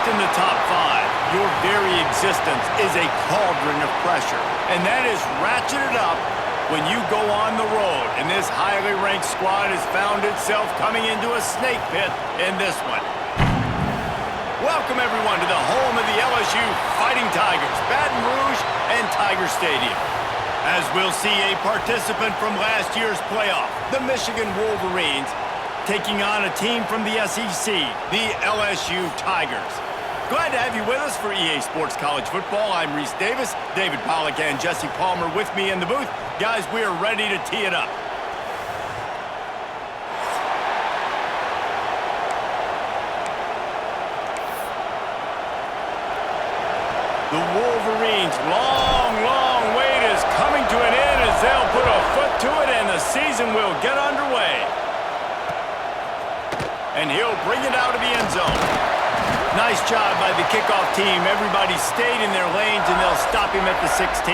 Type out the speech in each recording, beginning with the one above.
in the top 5, your very existence is a cauldron of pressure. And that is ratcheted up when you go on the road. And this highly ranked squad has found itself coming into a snake pit in this one. Welcome, everyone, to the home of the LSU Fighting Tigers, Baton Rouge and Tiger Stadium. As we'll see a participant from last year's playoff, the Michigan Wolverines, taking on a team from the SEC, the LSU Tigers. Glad to have you with us for EA Sports College Football. I'm Reese Davis, David Pollack and Jesse Palmer with me in the booth. Guys, we are ready to tee it up. The Wolverines' long wait is coming to an end as they'll put a foot to it and the season will get underway. And he'll bring it out of the end zone. Nice job by the kickoff team. Everybody stayed in their lanes and they'll stop him at the 16.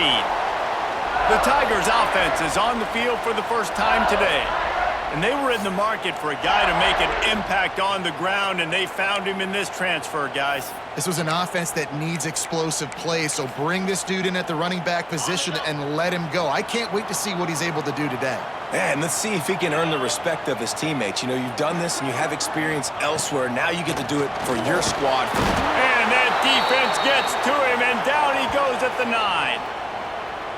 The Tigers' offense is on the field for the first time today. And they were in the market for a guy to make an impact on the ground, and they found him in this transfer, guys. This was an offense that needs explosive play, so bring this dude in at the running back position and let him go. I can't wait to see what he's able to do today. Yeah, and let's see if he can earn the respect of his teammates. You know, you've done this and you have experience elsewhere. Now you get to do it for your squad. And that defense gets to him, and down he goes at the 9.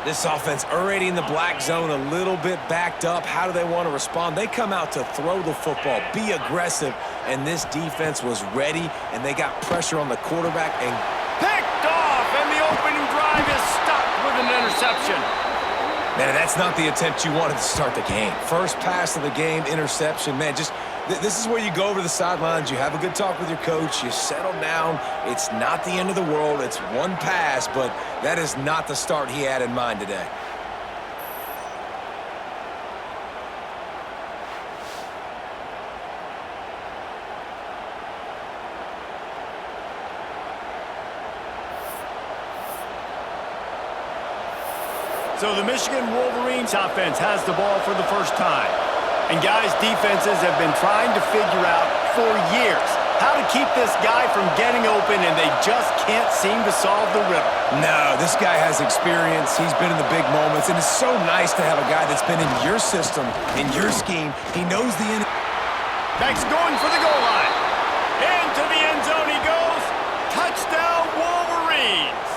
This offense already in the black zone, a little bit backed up. How do they want to respond? They come out to throw the football, be aggressive, and this defense was ready, and they got pressure on the quarterback and picked off, and the opening drive is stopped with an interception. Man, that's not the attempt you wanted to start the game. First pass of the game, interception. Man, just this is where you go over the sidelines, you have a good talk with your coach, you settle down. It's not the end of the world. It's one pass, but that is not the start he had in mind today. So the Michigan Wolverines offense has the ball for the first time. And guys, defenses have been trying to figure out for years how to keep this guy from getting open, and they just can't seem to solve the riddle. No, this guy has experience. He's been in the big moments, and it's so nice to have a guy that's been in your system, in your scheme. He knows the end. Max going for the goal line. Into the end zone he goes. Touchdown, Wolverines.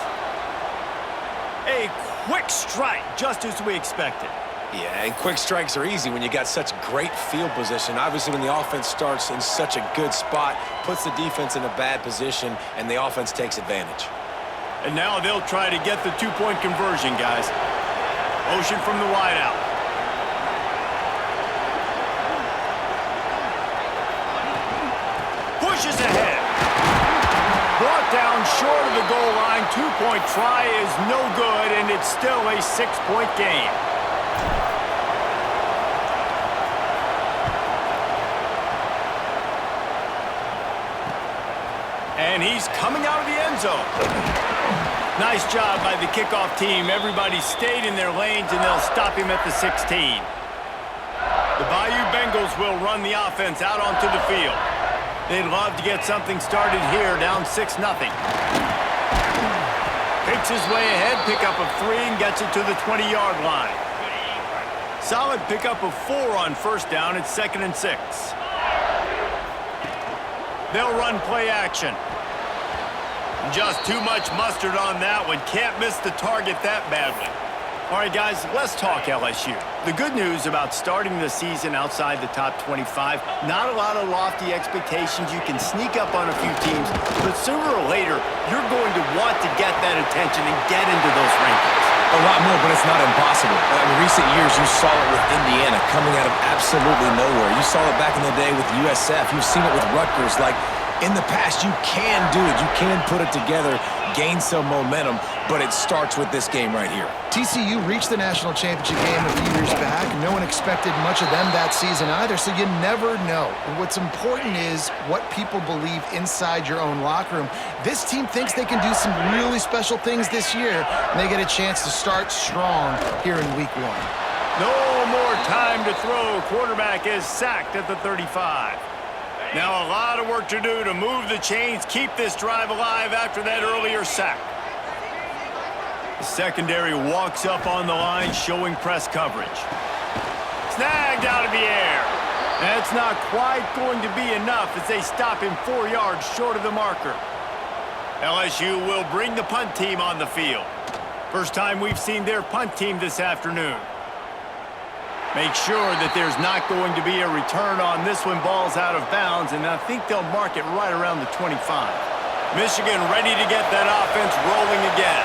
A quick strike, just as we expected. Yeah, and quick strikes are easy when you got such great field position. Obviously, when the offense starts in such a good spot, puts the defense in a bad position, and the offense takes advantage. And now they'll try to get the two-point conversion, guys. Motion from the wideout. Pushes ahead. Brought down short of the goal line. Two-point try is no good, and it's still a 6-point game. And he's coming out of the end zone. Nice job by the kickoff team. Everybody stayed in their lanes, and they'll stop him at the 16. The Bayou Bengals will run the offense out onto the field. They'd love to get something started here, down 6-0. Picks his way ahead, pickup of 3, and gets it to the 20-yard line. Solid pickup of 4 on first down. It's 2nd and 6. They'll run play action. Just too much mustard on that one. Can't miss the target that badly. All right, guys, let's talk LSU. The good news about starting the season outside the top 25, not a lot of lofty expectations. You can sneak up on a few teams, but sooner or later, you're going to want to get that attention and get into those rankings. A lot more, but it's not impossible. In recent years, you saw it with Indiana coming out of absolutely nowhere. You saw it back in the day with USF. You've seen it with Rutgers. Like, in the past, you can do it. You can put it together, gain some momentum, but it starts with this game right here. TCU reached the national championship game a few years back. No one expected much of them that season either, so you never know. And what's important is what people believe inside your own locker room. This team thinks they can do some really special things this year, and they get a chance to start strong here in week 1. No more time to throw. Quarterback is sacked at the 35. Now a lot of work to do to move the chains, keep this drive alive after that earlier sack. The secondary walks up on the line, showing press coverage. Snagged out of the air. That's not quite going to be enough as they stop him 4 yards short of the marker. LSU will bring the punt team on the field. First time we've seen their punt team this afternoon. Make sure that there's not going to be a return on this when ball's out of bounds, and I think they'll mark it right around the 25. Michigan ready to get that offense rolling again.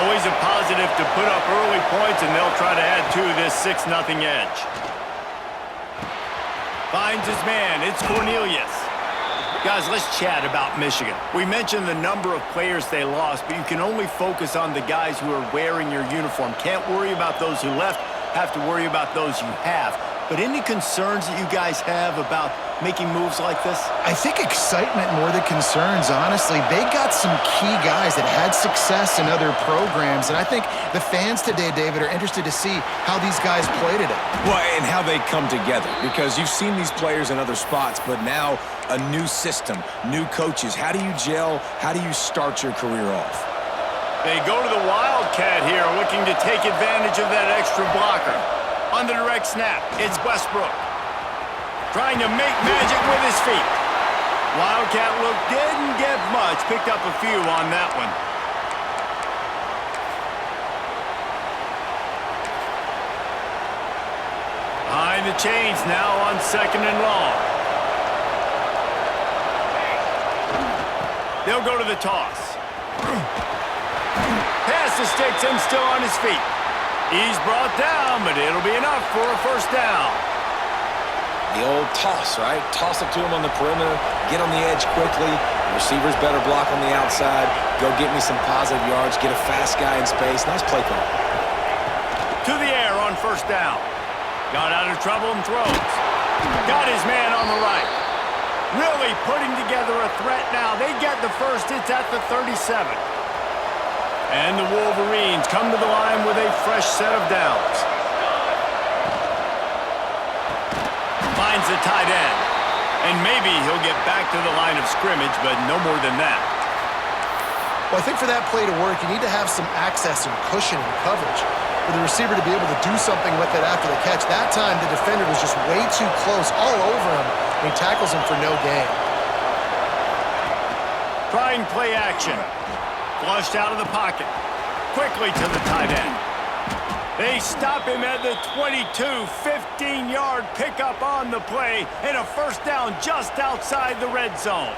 Always a positive to put up early points, and they'll try to add to this 6-0 edge. Finds his man. It's Cornelius. Guys, let's chat about Michigan. We mentioned the number of players they lost, but you can only focus on the guys who are wearing your uniform. Can't worry about those who left. Have to worry about those you have. But any concerns that you guys have about making moves like this? I think excitement more than concerns, honestly. They got some key guys that had success in other programs, and I think the fans today, David, are interested to see how these guys play today. Well, and how they come together, because you've seen these players in other spots, but now a new system, new coaches. How do you gel? How do you start your career off? They go to the Wildcat here, looking to take advantage of that extra blocker. On the direct snap, it's Westbrook. Trying to make magic with his feet. Wildcat look didn't get much. Picked up a few on that one. Behind the chains now on 2nd and long. They'll go to the toss. Pass the sticks and still on his feet. He's brought down, but it'll be enough for a first down. The old toss, right? Toss it to him on the perimeter, get on the edge quickly. The receiver's better block on the outside. Go get me some positive yards, get a fast guy in space. Nice play call. To the air on first down. Got out of trouble and throws. Got his man on the right. Really putting together a threat now. They get the first. It's at the 37. And the Wolverines come to the line with a fresh set of downs. Finds the tight end. And maybe he'll get back to the line of scrimmage, but no more than that. Well, I think for that play to work, you need to have some access and cushion and coverage for the receiver to be able to do something with it after the catch. That time, the defender was just way too close, all over him, and he tackles him for no gain. Trying play action. Flushed out of the pocket. Quickly to the tight end. They stop him at the 22. 15-yard pickup on the play, and a first down just outside the red zone.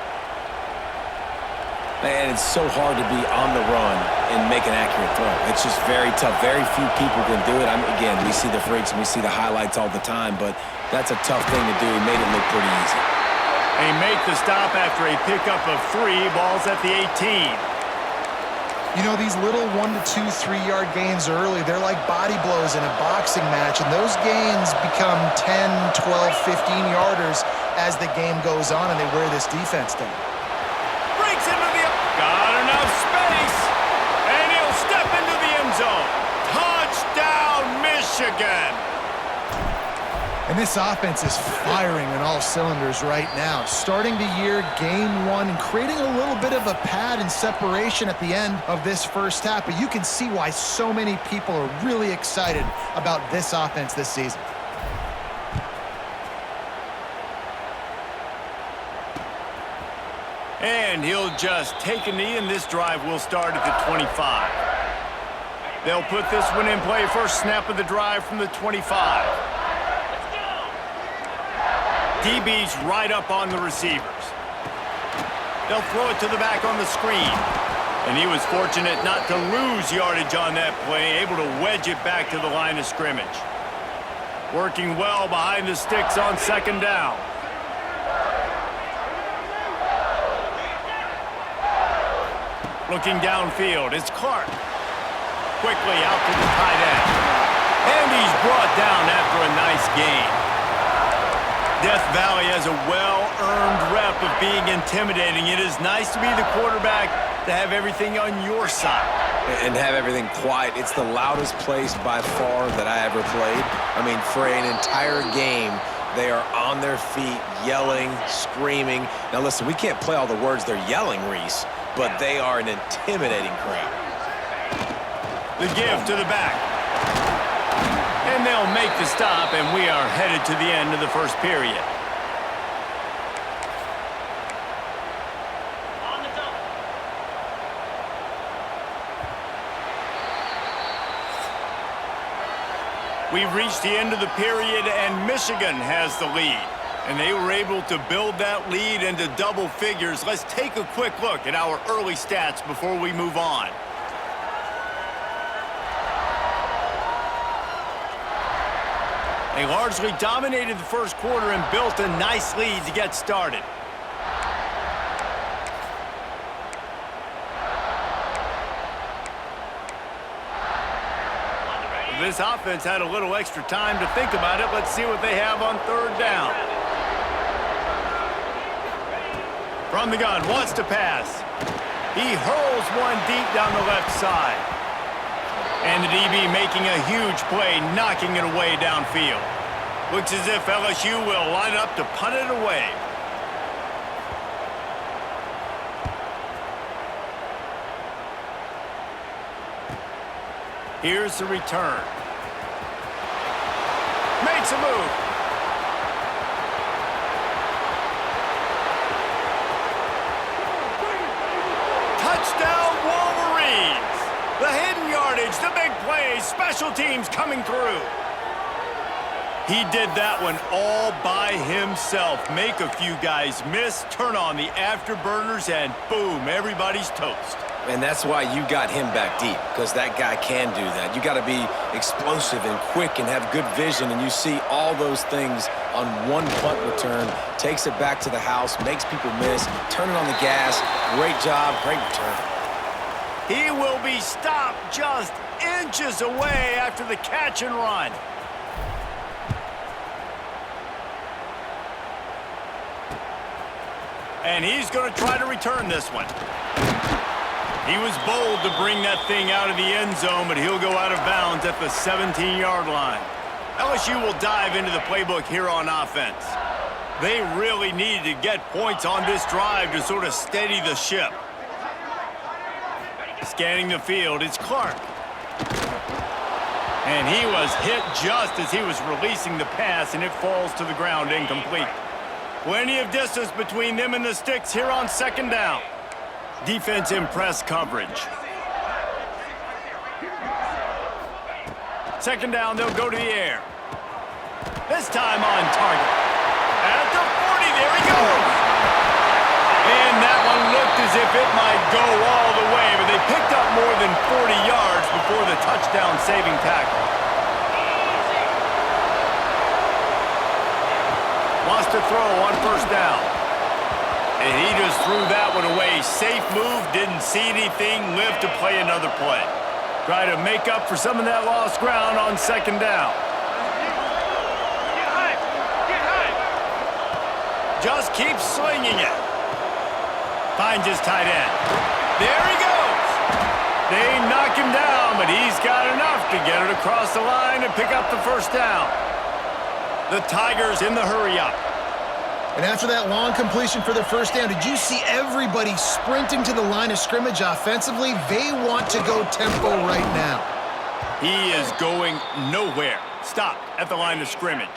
Man, it's so hard to be on the run and make an accurate throw. It's just very tough. Very few people can do it. Again, we see the freaks and we see the highlights all the time, but that's a tough thing to do. He made it look pretty easy. They make the stop after a pickup of 3. Ball's at the 18. You know, these little 1 to 2, 3-yard gains early, they're like body blows in a boxing match, and those gains become 10, 12, 15-yarders as the game goes on and they wear this defense down. Breaks into the... Got enough space, and he'll step into the end zone. Touchdown, Michigan! And this offense is firing on all cylinders right now. Starting the year, game 1, and creating a little bit of a pad and separation at the end of this first half. But you can see why so many people are really excited about this offense this season. And he'll just take a knee, and this drive will start at the 25. They'll put this one in play. First snap of the drive from the 25. DB's right up on the receivers. They'll throw it to the back on the screen. And he was fortunate not to lose yardage on that play, able to wedge it back to the line of scrimmage. Working well behind the sticks on 2nd down. Looking downfield, it's Clark. Quickly out to the tight end. And he's brought down after a nice gain. Death Valley has a well-earned rep of being intimidating. It is nice to be the quarterback, to have everything on your side. And have everything quiet. It's the loudest place by far that I ever played. I mean, for an entire game, They are on their feet, yelling, screaming. Now, listen, we can't play all the words they're yelling, Reese, but they are an intimidating crowd. The give to the back. And they'll make the stop, and we are headed to the end of the first period. We've reached the end of the period, and Michigan has the lead. And they were able to build that lead into double figures. Let's take a quick look at our early stats before we move on. They largely dominated the first quarter and built a nice lead to get started. This offense had a little extra time to think about it. Let's see what they have on third down. From the gun, wants to pass. He hurls one deep down the left side. And the DB making a huge play, knocking it away downfield. Looks as if LSU will line up to punt it away. Here's the return. Makes a move. Touchdown Wolverines. The hidden yardage, the big plays, special teams coming through. He did that one all by himself. Make a few guys miss, turn on the afterburners, and boom, everybody's toast. And that's why you got him back deep, because that guy can do that. You got to be explosive and quick and have good vision, and you see all those things on one punt return. Takes it back to the house, makes people miss, turning on the gas. Great job, great return. He will be stopped just inches away after the catch and run. And he's going to try to return this one. He was bold to bring that thing out of the end zone, but he'll go out of bounds at the 17-yard line. LSU will dive into the playbook here on offense. They really needed to get points on this drive to sort of steady the ship. Scanning the field, it's Clark. And he was hit just as he was releasing the pass, and it falls to the ground incomplete. Plenty of distance between them and the sticks here on second down. Defense in press coverage. Second down, they'll go to the air. This time on target. At the 40, there he goes. And that one looked as if it might go all the way, but they picked up more than 40 yards before the touchdown-saving tackle. Wants to throw on first down. And he just threw that one away. Safe move, didn't see anything, lived to play another play. Try to make up for some of that lost ground on second down. Just keeps slinging it. Finds his tight end. There he goes. They knock him down, but he's got enough to get it across the line and pick up the first down. The Tigers in the hurry-up. And after that long completion for the first down, did you see everybody sprinting to the line of scrimmage offensively? They want to go tempo right now. He is going nowhere. Stopped at the line of scrimmage.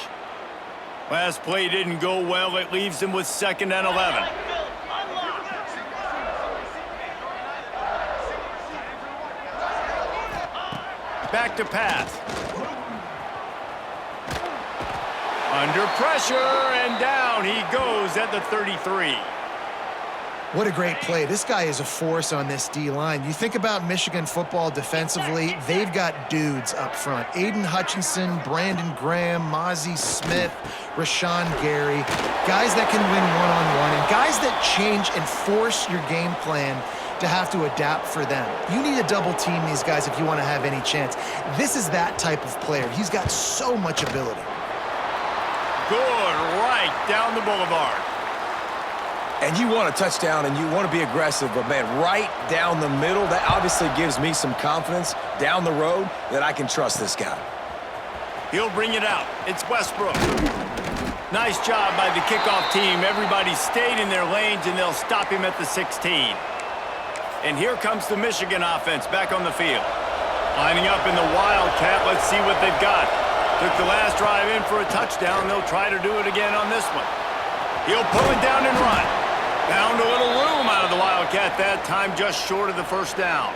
Last play didn't go well. It leaves him with 2nd and 11. Back to pass. Under pressure, and down he goes at the 33. What a great play. This guy is a force on this D-line. You think about Michigan football defensively, they've got dudes up front. Aiden Hutchinson, Brandon Graham, Mozzie Smith, Rashawn Gary, guys that can win one-on-one, and guys that change and force your game plan to have to adapt for them. You need to double team these guys if you want to have any chance. This is that type of player. He's got so much ability. Good, right down the boulevard. And you want a touchdown and you want to be aggressive, but man, right down the middle, that obviously gives me some confidence down the road that I can trust this guy. He'll bring it out. It's Westbrook. Nice job by the kickoff team. Everybody stayed in their lanes, and they'll stop him at the 16. And here comes the Michigan offense back on the field. Lining up in the Wildcat. Let's see what they've got. Took the last drive in for a touchdown. They'll try to do it again on this one. He'll pull it down and run. Found a little room out of the Wildcat that time, just short of the first down.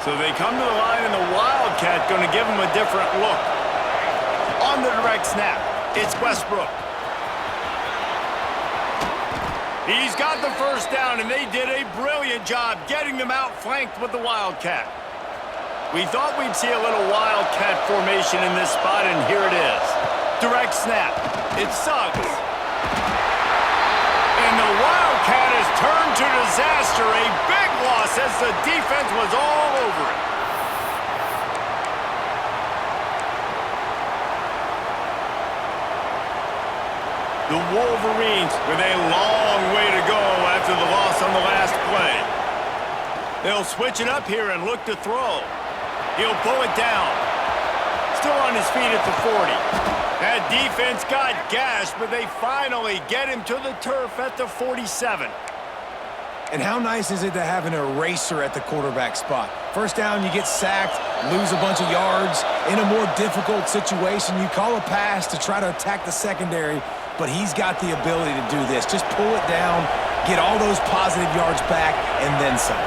So they come to the line, and the Wildcat going to give them a different look. On the direct snap, it's Westbrook. He's got the first down, and they did a brilliant job getting them outflanked with the Wildcat. We thought we'd see a little Wildcat formation in this spot, and here it is. Direct snap. It's Suggs. And the Wildcat has turned to disaster. A big loss as the defense was all over it. The Wolverines with a long way to go after the loss on the last play. They'll switch it up here and look to throw. He'll pull it down. Still on his feet at the 40. That defense got gashed, but they finally get him to the turf at the 47. And how nice is it to have an eraser at the quarterback spot? First down, you get sacked, lose a bunch of yards. In a more difficult situation, you call a pass to try to attack the secondary, but he's got the ability to do this. Just pull it down, get all those positive yards back, and then some.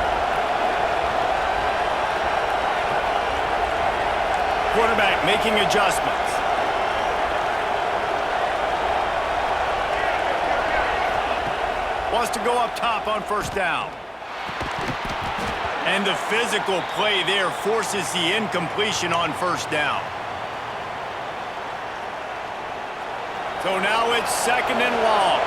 Quarterback making adjustments. Wants to go up top on first down. And the physical play there forces the incompletion on first down. So now it's second and long.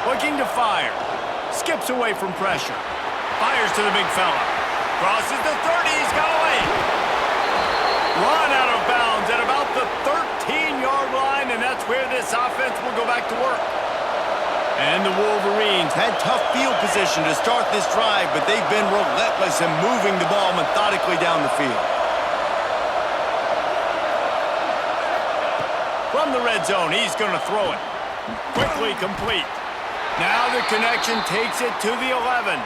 Looking to fire. Skips away from pressure. Fires to the big fella. Crosses the 30. He's got away. Run out of bounds at about the 13-yard line, and that's where this offense will go back to work. And the Wolverines had tough field position to start this drive, but they've been relentless in moving the ball methodically down the field. From the red zone, he's going to throw it. Quickly complete. Now the connection takes it to the 11.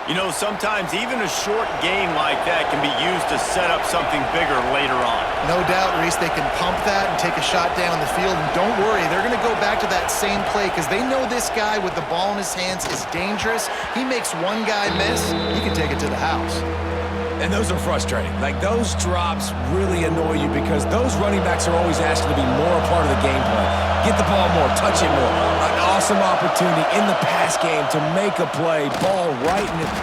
You know, sometimes even a short game like that can be used to set up something bigger later on. No doubt, Reese, they can pump that and take a shot down the field. And don't worry, they're going to go back to that same play because they know this guy with the ball in his hands is dangerous. He makes one guy miss, he can take it to the house. And those are frustrating. Like, those drops really annoy you because those running backs are always asking to be more a part of the game plan. Get the ball more, touch it more. An awesome opportunity in the pass game to make a play. Ball right in it.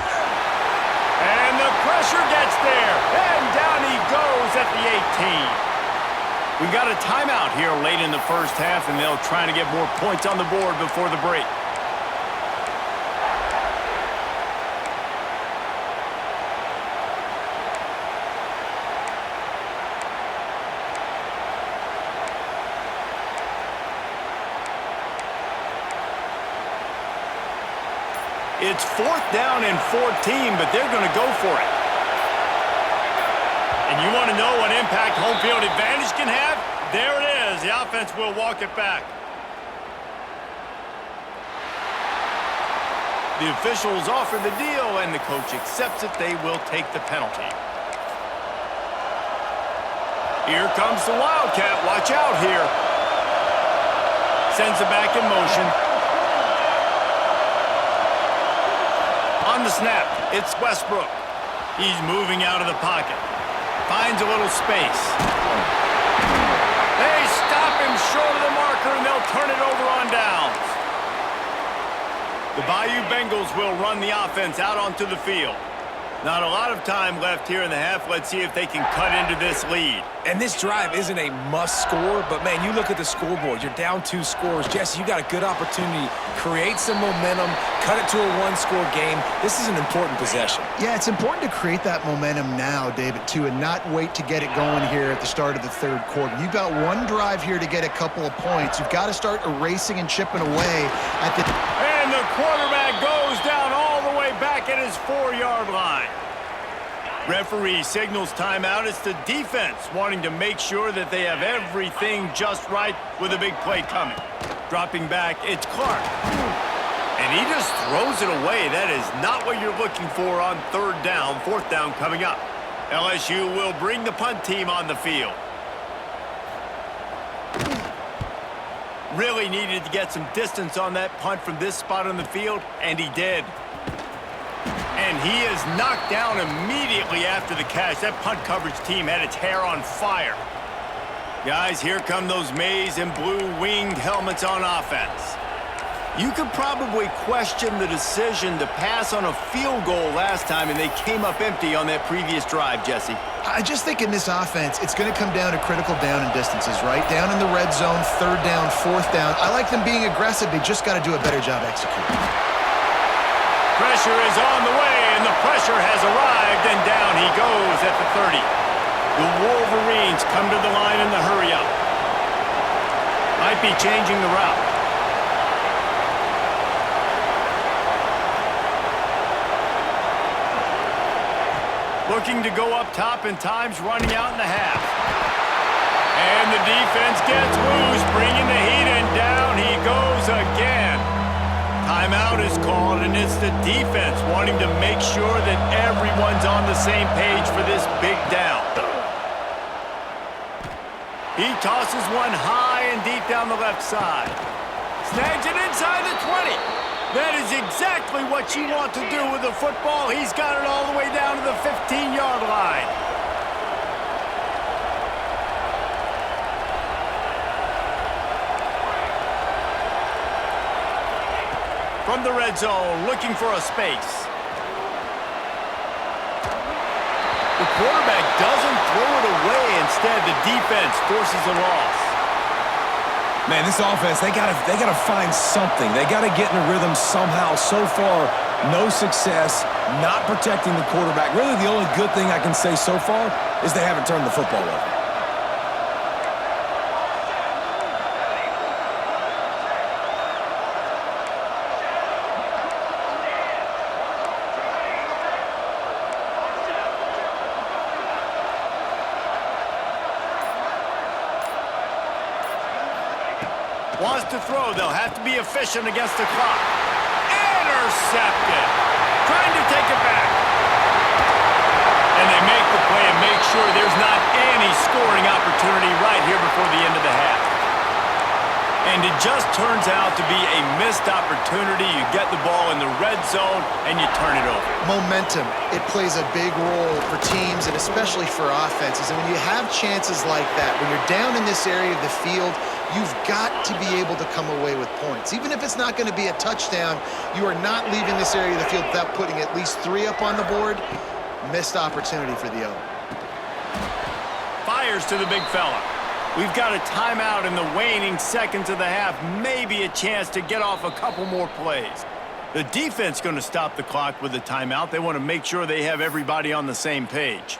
And the pressure gets there. And down he goes at the 18. We got a timeout here late in the first half, and they'll try to get more points on the board before the break. It's fourth down and 14, but they're going to go for it. And you want to know what impact home field advantage can have? There it is. The offense will walk it back. The officials offer the deal, and the coach accepts it. They will take the penalty. Here comes the Wildcat. Watch out here. Sends it back in motion. On the snap, it's Westbrook. He's moving out of the pocket. Finds a little space. They stop him short of the marker, and they'll turn it over on downs. The Bayou Bengals will run the offense out onto the field. Not a lot of time left here in the half. Let's see if they can cut into this lead. And this drive isn't a must score, but, man, you look at the scoreboard. You're down 2 scores. Jesse, you got a good opportunity. Create some momentum. Cut it to a 1-score game. This is an important possession. Yeah, it's important to create that momentum now, David, too, and not wait to get it going here at the start of the third quarter. You've got one drive here to get a couple of points. You've got to start erasing and chipping away at the... And the quarterback goes down all the way back at his 4-yard line. Referee signals timeout. It's the defense wanting to make sure that they have everything just right with a big play coming. Dropping back, it's Clark. And he just throws it away. That is not what you're looking for on 3rd down, 4th down coming up. LSU will bring the punt team on the field. Really needed to get some distance on that punt from this spot on the field, and he did. And he is knocked down immediately after the catch. That punt coverage team had its hair on fire. Guys, here come those maize and blue winged helmets on offense. You could probably question the decision to pass on a field goal last time, and they came up empty on that previous drive, Jesse. I just think in this offense, it's going to come down to critical down and distances, right? Down in the red zone, 3rd down, 4th down. I like them being aggressive. They just got to do a better job executing. Pressure is on the way, and the pressure has arrived, and down he goes at the 30. The Wolverines come to the line in the hurry-up. Might be changing the route. Looking to go up top, and time's running out in the half. And the defense gets loose, bringing the heat, and down he goes again. Timeout is called, and it's the defense wanting to make sure that everyone's on the same page for this big down. He tosses one high and deep down the left side. Snags it inside the 20. That is exactly what you want to do with the football. He's got it all the way down to the 15-yard line. From the red zone, looking for a space. The quarterback doesn't throw it away. Instead, the defense forces a loss. Man, this offense, they gotta find something. They gotta get in a rhythm somehow. So far, no success, not protecting the quarterback. Really, the only good thing I can say so far is they haven't turned the football over. Wants to throw. They'll have to be efficient against the clock. Intercepted. Trying to take it back. And they make the play and make sure there's not any scoring opportunity right here before the end of the half. And it just turns out to be a missed opportunity. You get the ball in the red zone, and you turn it over. Momentum, it plays a big role for teams and especially for offenses. And when you have chances like that, when you're down in this area of the field, you've got to be able to come away with points. Even if it's not going to be a touchdown, you are not leaving this area of the field without putting at least 3 up on the board. Missed opportunity for the other. Fires to the big fella. We've got a timeout in the waning seconds of the half. Maybe a chance to get off a couple more plays. The defense going to stop the clock with the timeout. They want to make sure they have everybody on the same page.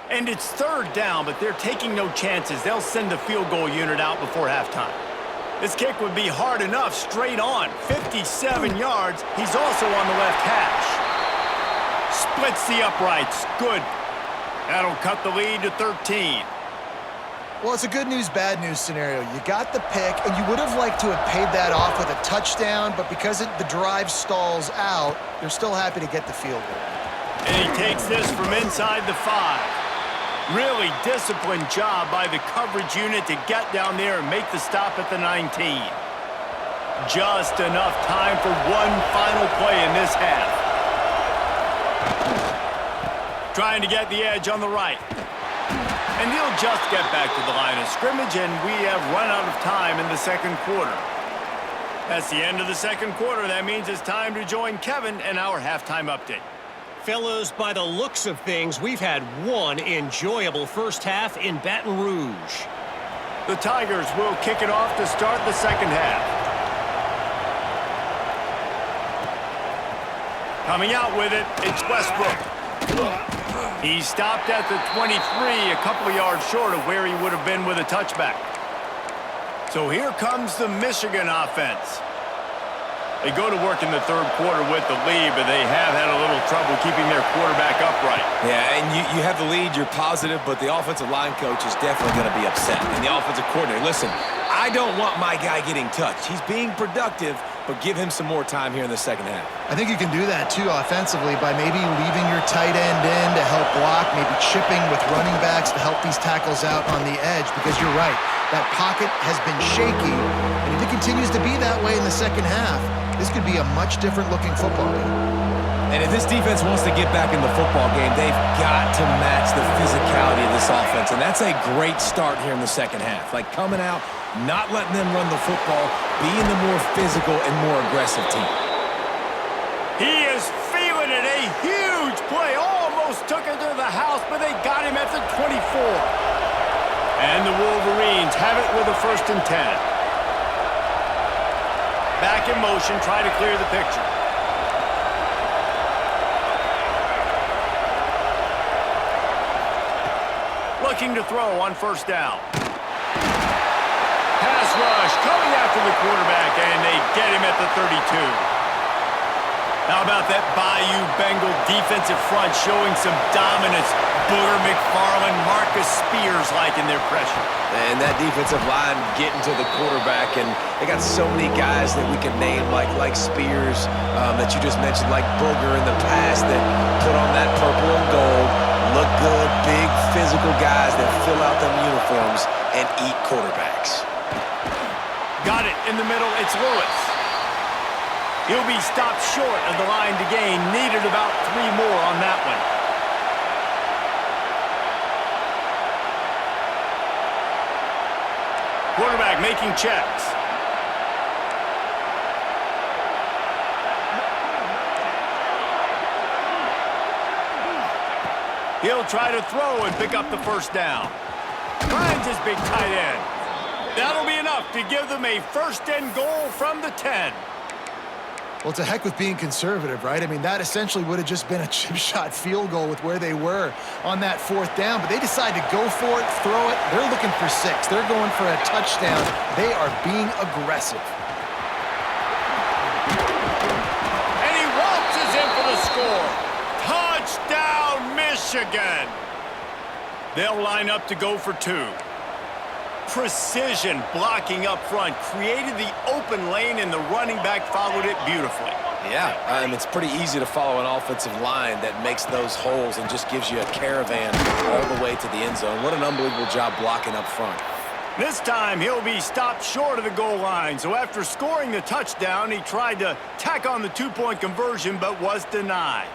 And it's 3rd down, but they're taking no chances. They'll send the field goal unit out before halftime. This kick would be hard enough, straight on. 57 yards. He's also on the left hash. Splits the uprights. Good. That'll cut the lead to 13. Well, it's a good news, bad news scenario. You got the pick, and you would have liked to have paid that off with a touchdown, but because the drive stalls out, they're still happy to get the field goal. And he takes this from inside the 5. Really disciplined job by the coverage unit to get down there and make the stop at the 19. Just enough time for one final play in this half. Trying to get the edge on the right. And he'll just get back to the line of scrimmage, and we have run out of time in the second quarter. That's the end of the second quarter. That means it's time to join Kevin and our halftime update. Fellas, by the looks of things, we've had one enjoyable first half in Baton Rouge. The Tigers will kick it off to start the second half. Coming out with it, it's Westbrook. He stopped at the 23, a couple of yards short of where he would have been with a touchback. So here comes the Michigan offense. They go to work in the third quarter with the lead, but they have had a little trouble keeping their quarterback upright. Yeah, and you have the lead, you're positive, but the offensive line coach is definitely going to be upset. And the offensive coordinator, listen, I don't want my guy getting touched. He's being productive, but give him some more time here in the second half. I think you can do that, too, offensively, by maybe leaving your tight end in to help block, maybe chipping with running backs to help these tackles out on the edge, because you're right. That pocket has been shaky, and if it continues to be that way in the second half, this could be a much different-looking football game. And if this defense wants to get back in the football game, they've got to match the physicality of this offense, and that's a great start here in the second half. Like coming out, not letting them run the football, being the more physical and more aggressive team. He is feeling it. A huge play. Almost took it to the house, but they got him at the 24. And the Wolverines have it with a 1st and 10. Back in motion, try to clear the picture. Looking to throw on 1st down. Pass rush coming after the quarterback, and they get him at the 32. How about that Bayou Bengal defensive front showing some dominance? Booger McFarland, Marcus Spears liking their pressure. And that defensive line getting to the quarterback, and they got so many guys that we can name like Spears that you just mentioned, like Booger in the past that put on that purple and gold, look good, big physical guys that fill out them uniforms and eat quarterbacks. Got it in the middle, it's Lewis. He'll be stopped short of the line to gain, needed about 3 more on that one. Quarterback making checks. He'll try to throw and pick up the 1st down. Finds his big tight end. That'll be enough to give them a 1st and goal from the 10. Well, to heck with being conservative, right? I mean, that essentially would have just been a chip shot field goal with where they were on that 4th down, but they decided to go for it, throw it. They're looking for 6. They're going for a touchdown. They are being aggressive. And he waltzes in for the score. Touchdown, Michigan. They'll line up to go for 2. Precision blocking up front created the open lane, and the running back followed it beautifully. Yeah, it's pretty easy to follow an offensive line that makes those holes and just gives you a caravan all the way to the end zone. What an unbelievable job blocking up front. This time he'll be stopped short of the goal line, so after scoring the touchdown, he tried to tack on the 2-point conversion but was denied.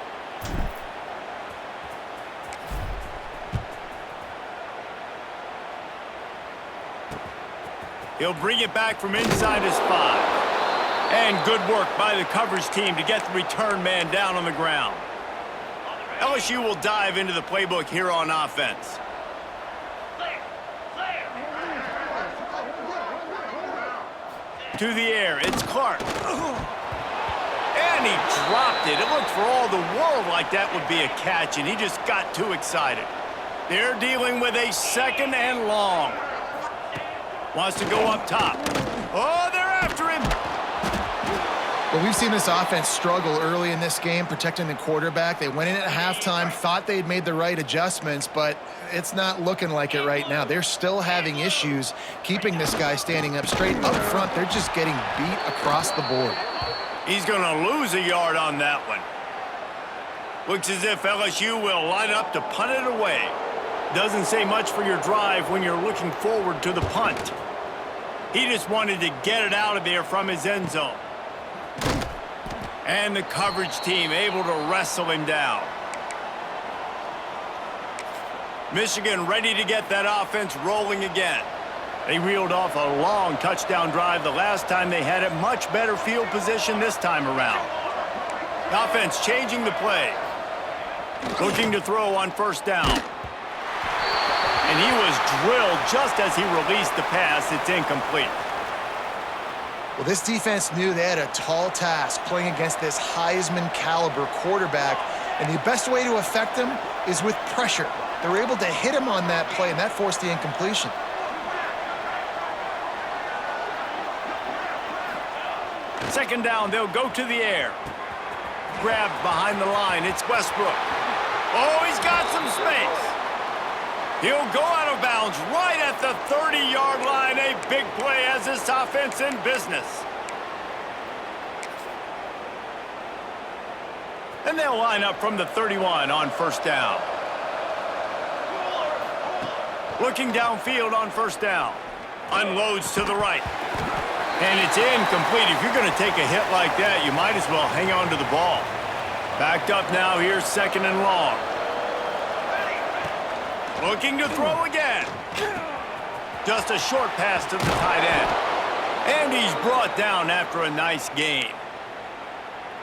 He'll bring it back from inside his 5. And good work by the coverage team to get the return man down on the ground. LSU will dive into the playbook here on offense. To the air, it's Clark. And he dropped it. It looked for all the world like that would be a catch, and he just got too excited. They're dealing with a 2nd and long. Wants to go up top. Oh, they're after him. Well, we've seen this offense struggle early in this game, protecting the quarterback. They went in at halftime, thought they'd made the right adjustments, but it's not looking like it right now. They're still having issues keeping this guy standing up straight up front. They're just getting beat across the board. He's going to lose a yard on that one. Looks as if LSU will line up to punt it away. Doesn't say much for your drive when you're looking forward to the punt. He just wanted to get it out of there from his end zone. And the coverage team able to wrestle him down. Michigan ready to get that offense rolling again. They reeled off a long touchdown drive the last time they had a much better field position this time around. The offense changing the play. Looking to throw on 1st down. And he was drilled just as he released the pass. It's incomplete. Well, this defense knew they had a tall task playing against this Heisman caliber quarterback, and the best way to affect him is with pressure. They were able to hit him on that play, and that forced the incompletion. Second down, they'll go to the air. Grabbed behind the line, it's Westbrook. Oh, he's got some space. He'll go out of bounds right at the 30-yard line. A big play has this offense in business. And they'll line up from the 31 on first down. Looking downfield on first down. Unloads to the right. And it's incomplete. If you're going to take a hit like that, you might as well hang on to the ball. Backed up now, here's second and long. Looking to throw again. Just a short pass to the tight end. And he's brought down after a nice gain.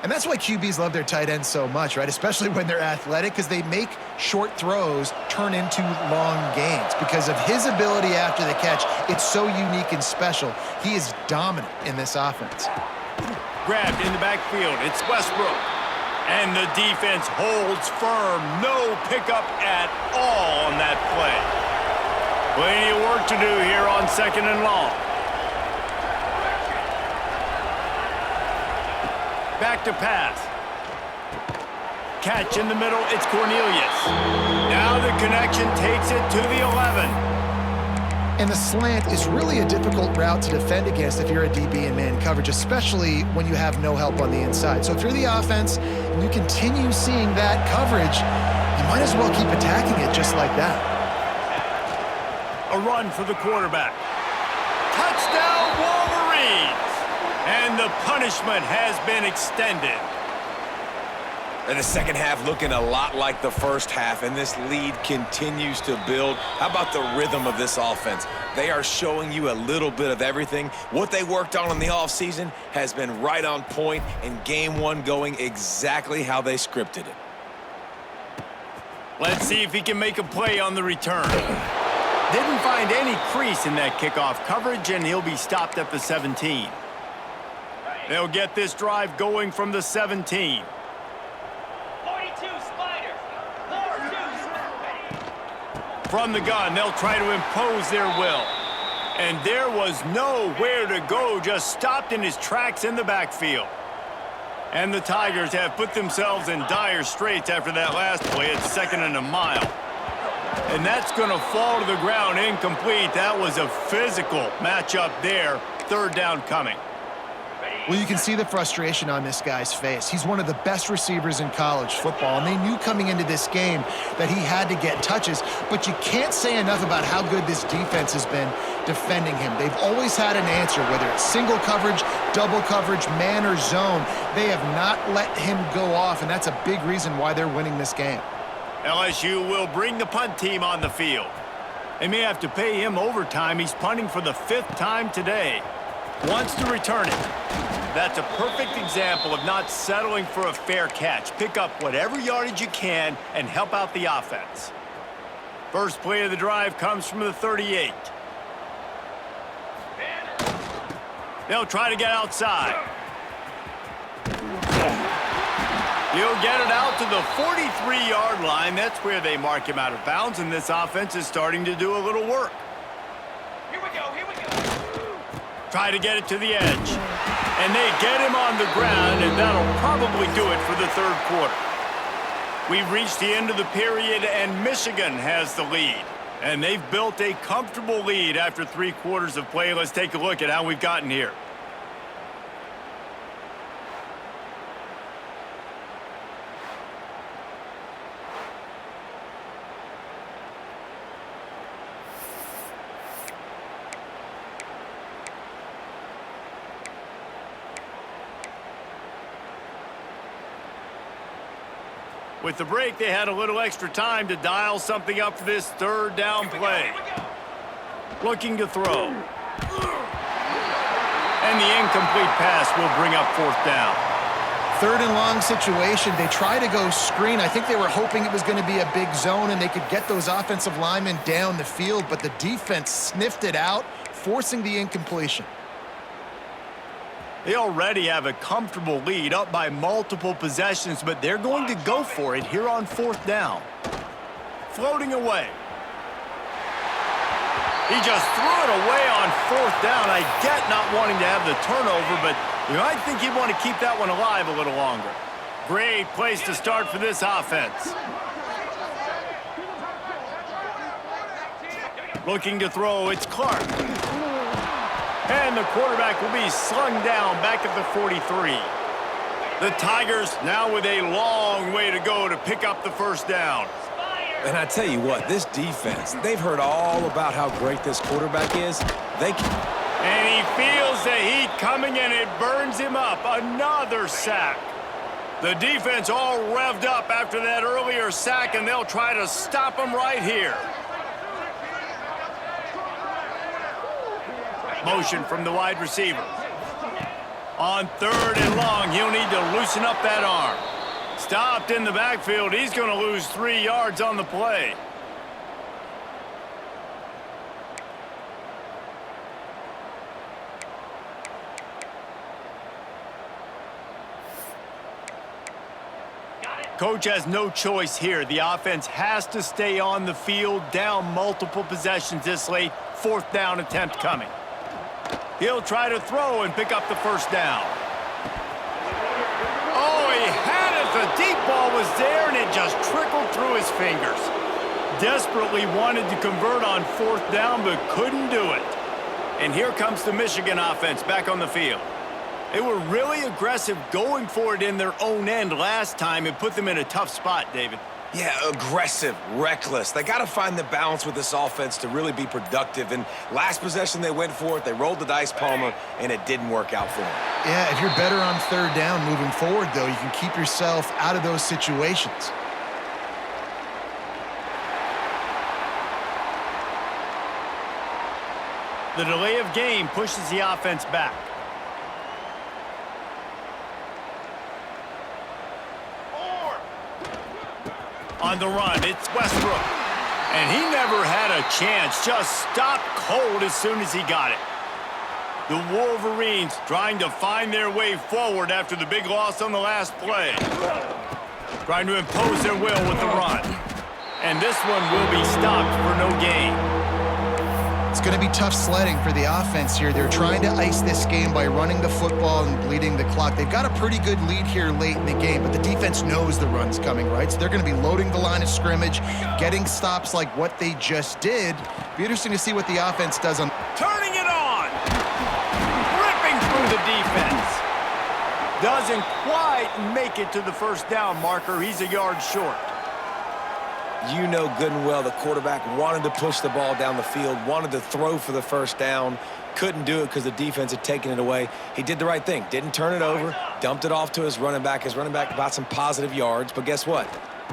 And that's why QBs love their tight ends so much, right? Especially when they're athletic, because they make short throws turn into long gains. Because of his ability after the catch, it's so unique and special. He is dominant in this offense. Grabbed in the backfield, it's Westbrook. And the defense holds firm. No pickup at all on that play. Plenty of work to do here on second and long. Back to pass. Catch in the middle, it's Cornelius. Now the connection takes it to the 11. And the slant is really a difficult route to defend against if you're a DB in man coverage, especially when you have no help on the inside. So if you're the offense and you continue seeing that coverage, you might as well keep attacking it just like that. A run for the quarterback. Touchdown, Wolverines! And the punishment has been extended. And the second half looking a lot like the first half, and this lead continues to build. How about the rhythm of this offense? They are showing you a little bit of everything. What they worked on in the offseason has been right on point, and game one going exactly how they scripted it. Let's see if he can make a play on the return. Didn't find any crease in that kickoff coverage, and he'll be stopped at the 17. They'll get this drive going from the 17. 42 Spider. 42. From the gun, they'll try to impose their will. And there was nowhere to go, just stopped in his tracks in the backfield. And the Tigers have put themselves in dire straits after that last play at second and a mile. And that's going to fall to the ground incomplete. That was a physical matchup there. Third down coming. Well, you can see the frustration on this guy's face. He's one of the best receivers in college football, and they knew coming into this game that he had to get touches, but you can't say enough about how good this defense has been defending him. They've always had an answer, whether it's single coverage, double coverage, man or zone. They have not let him go off, and that's a big reason why they're winning this game. LSU will bring the punt team on the field. They may have to pay him overtime. He's punting for the 5th time today. Wants to return it. That's a perfect example of not settling for a fair catch. Pick up whatever yardage you can and help out the offense. First play of the drive comes from the 38. They'll try to get outside. He'll get it out to the 43-yard line. That's where they mark him out of bounds, and this offense is starting to do a little work. Here we go. Here we go. Try to get it to the edge. And they get him on the ground, and that'll probably do it for the third quarter. We've reached the end of the period, and Michigan has the lead. And they've built a comfortable lead after 3 quarters of play. Let's take a look at how we've gotten here. With the break, they had a little extra time to dial something up for this third down play. Looking to throw. And the incomplete pass will bring up 4th down. 3rd and long situation. They try to go screen. I think they were hoping it was going to be a big zone and they could get those offensive linemen down the field, but the defense sniffed it out, forcing the incompletion. They already have a comfortable lead, up by multiple possessions, but they're going to go for it here on 4th down. Floating away. He just threw it away on 4th down. I get not wanting to have the turnover, but You might think he'd want to keep that one alive a little longer. Great place to start for this offense. Looking to throw, it's Clark. And the quarterback will be slung down back at the 43. The Tigers now with a long way to go to pick up the first down. And I tell you what, this defense, they've heard all about how great this quarterback is. And he feels the heat coming, and it burns him up. Another sack. The defense all revved up after that earlier sack, and they'll try to stop him right here. Motion from the wide receiver. On 3rd and long, he'll need to loosen up that arm. Stopped in the backfield. He's going to lose 3 yards on the play. Coach has no choice here. The offense has to stay on the field, down multiple possessions this late. 4th down attempt coming. He'll try to throw and pick up the first down. Oh, he had it. The deep ball was there, and it just trickled through his fingers. Desperately wanted to convert on 4th down, but couldn't do it. And here comes the Michigan offense back on the field. They were really aggressive going for it in their own end last time and put them in a tough spot, David. Yeah, aggressive, reckless. They got to find the balance with this offense to really be productive. And last possession, they went for it. They rolled the dice, Palmer, and it didn't work out for them. Yeah, if you're better on 3rd down moving forward, though, you can keep yourself out of those situations. The delay of game pushes the offense back. On the run, it's Westbrook. And he never had a chance, just stopped cold as soon as he got it. The Wolverines trying to find their way forward after the big loss on the last play. Trying to impose their will with the run. And this one will be stopped for no gain. It's going to be tough sledding for the offense here. They're trying to ice this game by running the football and bleeding the clock. They've got a pretty good lead here late in the game, but the defense knows the run's coming, right? So they're going to be loading the line of scrimmage, getting stops like what they just did. Be interesting to see what the offense does on. Turning it on! Ripping through the defense. Doesn't quite make it to the first down marker. He's a yard short. You know good and well the quarterback wanted to push the ball down the field, wanted to throw for the first down, couldn't do it because the defense had taken it away. He did the right thing, didn't turn it over, dumped it off to his running back. His running back got some positive yards, but guess what?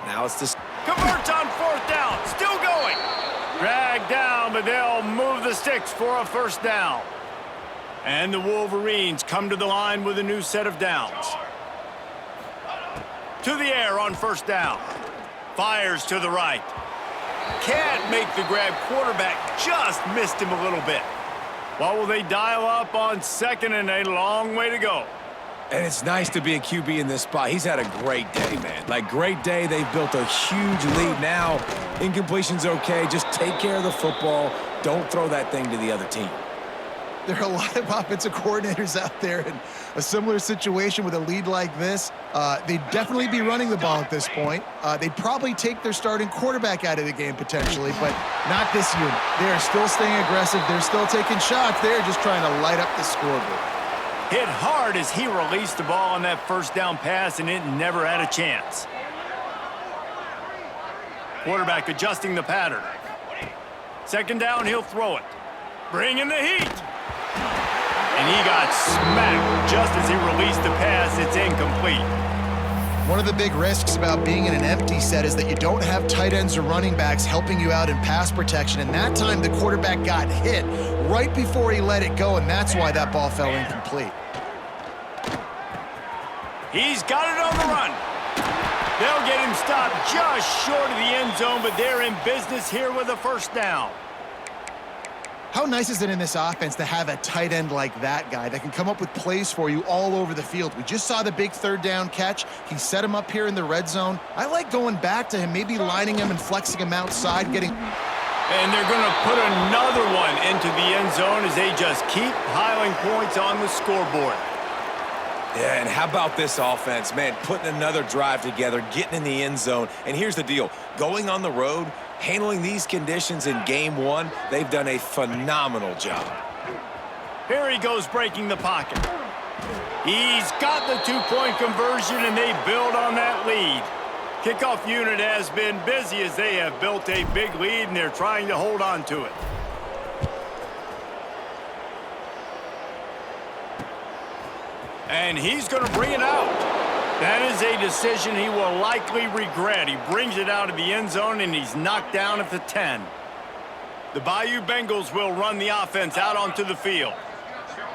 Now it's this. Converts on 4th down, still going. Dragged down, but they'll move the sticks for a first down. And the Wolverines come to the line with a new set of downs. To the air on 1st down. Fires to the right. Can't make the grab. Quarterback just missed him a little bit. What will they dial up on 2nd and a long way to go? And it's nice to be a QB in this spot. He's had a great day, man. Like, great day. They've built a huge lead now. Incompletion's okay. Just take care of the football. Don't throw that thing to the other team. There are a lot of offensive coordinators out there in a similar situation with a lead like this. They'd definitely be running the ball at this point. They'd probably take their starting quarterback out of the game potentially, but not this unit. They're still staying aggressive. They're still taking shots. They're just trying to light up the scoreboard. Hit hard as he released the ball on that 1st down pass, and it never had a chance. Quarterback adjusting the pattern. 2nd down, he'll throw it. Bring in the heat. And he got smacked just as he released the pass. It's incomplete. One of the big risks about being in an empty set is that you don't have tight ends or running backs helping you out in pass protection. And that time the quarterback got hit right before he let it go, and that's why that ball fell incomplete. He's got it on the run. They'll get him stopped just short of the end zone, but they're in business here with a 1st down. How nice is it in this offense to have a tight end like that guy that can come up with plays for you all over the field? We just saw the big 3rd down catch. He set him up here in the red zone. I like going back to him, maybe lining him and flexing him outside, getting... And they're going to put another one into the end zone as they just keep piling points on the scoreboard. Yeah, and how about this offense, man? Putting another drive together, getting in the end zone. And here's the deal. Going on the road, handling these conditions in game one, they've done a phenomenal job. Here he goes breaking the pocket. He's got the two-point conversion, and they build on that lead. Kickoff unit has been busy as they have built a big lead, and they're trying to hold on to it. And he's going to bring it out. That is a decision he will likely regret. He brings it out of the end zone, and he's knocked down at the 10. The Bayou Bengals will run the offense out onto the field.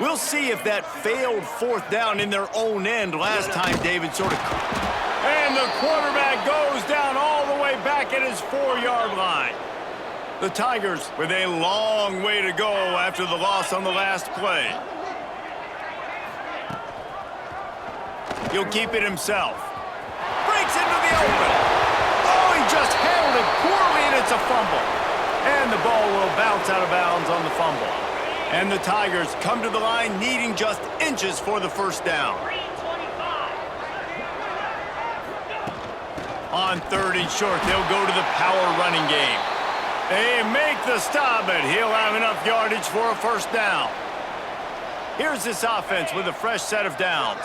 We'll see if that failed fourth down in their own end last time, David, sort of. And the quarterback goes down all the way back at his 4-yard line. The Tigers with a long way to go after the loss on the last play. He'll keep it himself. Breaks into the open. Oh, he just handled it poorly, and it's a fumble. And the ball will bounce out of bounds on the fumble. And the Tigers come to the line needing just inches for the first down. On 3rd and short, they'll go to the power running game. They make the stop, but he'll have enough yardage for a first down. Here's this offense with a fresh set of downs.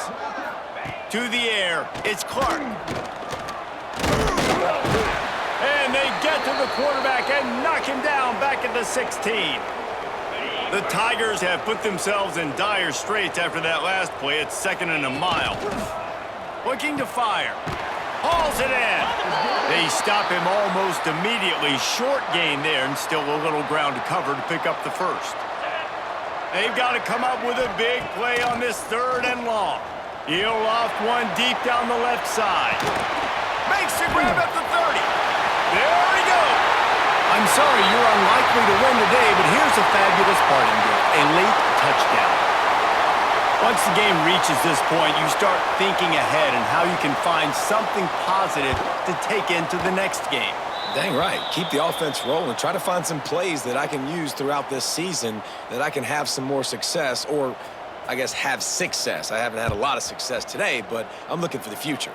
To the air, it's Clark. And they get to the quarterback and knock him down back at the 16. The Tigers have put themselves in dire straits after that last play. It's 2nd and a mile. Looking to fire. Hauls it in. They stop him almost immediately. Short gain there, and still a little ground to cover to pick up the first. They've got to come up with a big play on this 3rd and long. He'll loft one deep down the left side. Makes the grab at the 30. There he goes. I'm sorry you're unlikely to win today, but here's a fabulous parting gift, a late touchdown. Once the game reaches this point, you start thinking ahead and how you can find something positive to take into the next game. Dang right. Keep the offense rolling. Try to find some plays that I can use throughout this season that I can have some more success, or I guess have success. I haven't had a lot of success today, but I'm looking for the future.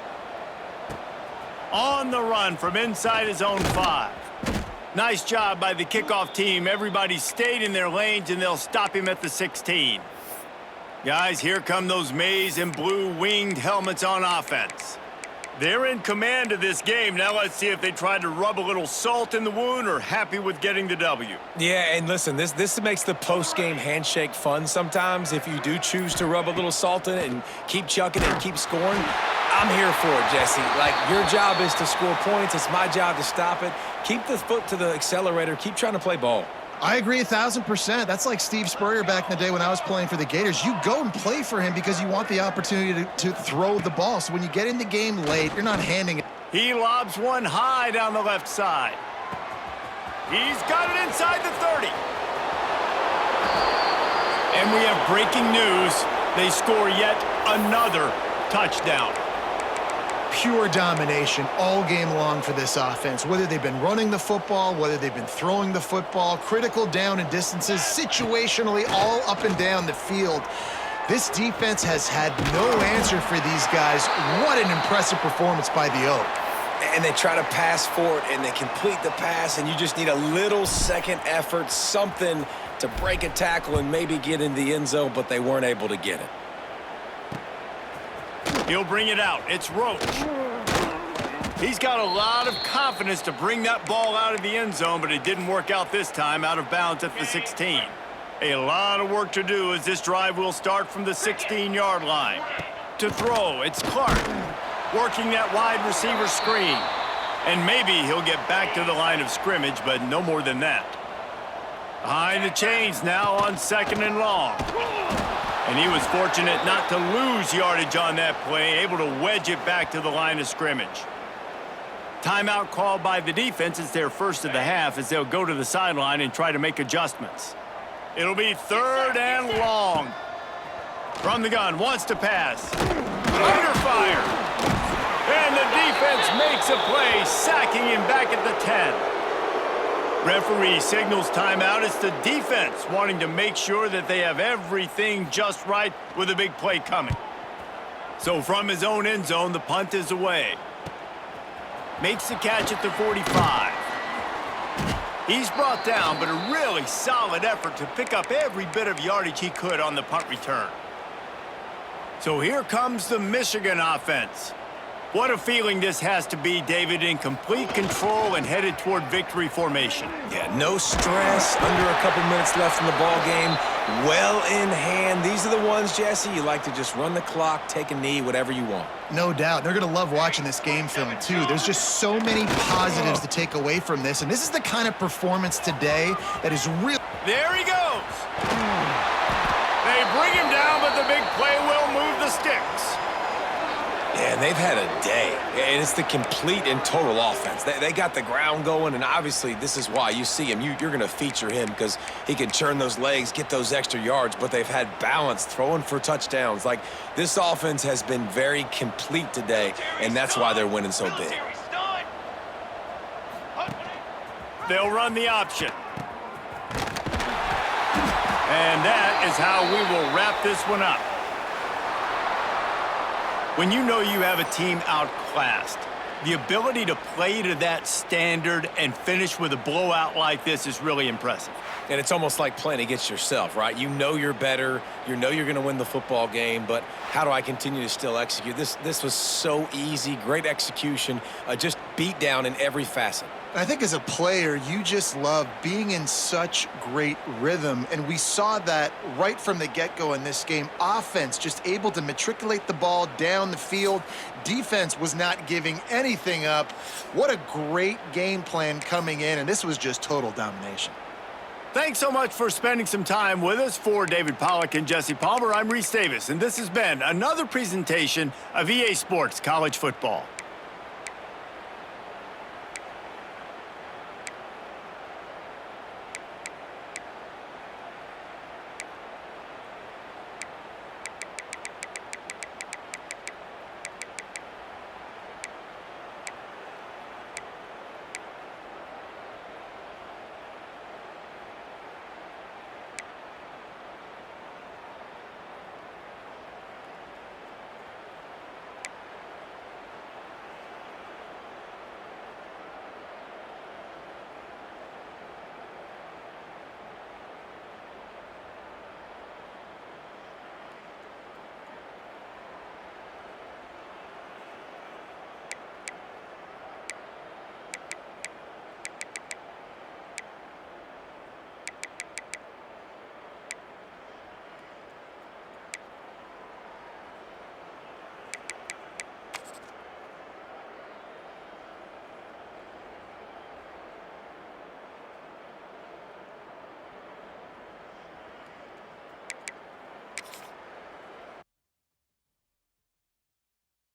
On the run from inside his own 5. Nice job by the kickoff team. Everybody stayed in their lanes, and they'll stop him at the 16. Guys, here come those maize and blue winged helmets on offense. They're in command of this game. Now let's see if they try to rub a little salt in the wound or happy with getting the W. Yeah, and listen, this makes the post-game handshake fun sometimes. If you do choose to rub a little salt in it and keep chucking it and keep scoring, I'm here for it, Jesse. Like, your job is to score points. It's my job to stop it. Keep the foot to the accelerator. Keep trying to play ball. I agree 1,000%. That's like Steve Spurrier back in the day when I was playing for the Gators. You go and play for him because you want the opportunity to throw the ball. So when you get in the game late, you're not handing it. He lobs one high down the left side. He's got it inside the 30. And we have breaking news. They score yet another touchdown. Pure domination all game long for this offense. Whether they've been running the football, whether they've been throwing the football, critical down and distances, situationally all up and down the field. This defense has had no answer for these guys. What an impressive performance by the Oak. And they try to pass for it, and they complete the pass, and you just need a little second effort, something to break a tackle and maybe get in the end zone, but they weren't able to get it. He'll bring it out. It's Roach. He's got a lot of confidence to bring that ball out of the end zone, but it didn't work out this time, out of bounds at the 16. A lot of work to do as this drive will start from the 16-yard line. To throw, it's Clark, working that wide receiver screen. And maybe he'll get back to the line of scrimmage, but no more than that. Behind the chains now on 2nd and long. And he was fortunate not to lose yardage on that play, able to wedge it back to the line of scrimmage. Timeout called by the defense. It's their first of the half as they'll go to the sideline and try to make adjustments. It'll be 3rd and long. From the gun, wants to pass. Under fire. And the defense makes a play, sacking him back at the 10. Referee signals timeout. It's the defense wanting to make sure that they have everything just right with a big play coming. So from his own end zone, the punt is away. Makes the catch at the 45. He's brought down, but a really solid effort to pick up every bit of yardage he could on the punt return. So here comes the Michigan offense. What a feeling this has to be, David, in complete control and headed toward victory formation. Yeah, no stress, under a couple minutes left in the ball game, well in hand. These are the ones, Jesse, you like to just run the clock, take a knee, whatever you want. No doubt. They're going to love watching this game film, too. There's just so many positives to take away from this, and this is the kind of performance today that is real. There he goes. They bring him down, but the big play will move the sticks. Yeah, they've had a day, and it's the complete and total offense. They got the ground going, and obviously this is why you see him. You're going to feature him because he can churn those legs, get those extra yards, but they've had balance, throwing for touchdowns. Like, this offense has been very complete today, and that's why they're winning so big. They'll run the option. And that is how we will wrap this one up. When you know you have a team outclassed, the ability to play to that standard and finish with a blowout like this is really impressive. And it's almost like playing against yourself, right? You know you're better. You know you're going to win the football game, but how do I continue to still execute? This was so easy, great execution, just beat down in every facet. I think as a player, you just love being in such great rhythm, and we saw that right from the get-go in this game. Offense just able to matriculate the ball down the field. Defense was not giving anything up. What a great game plan coming in, and this was just total domination. Thanks so much for spending some time with us. For David Pollack and Jesse Palmer, I'm Reese Davis, and this has been another presentation of EA Sports College Football.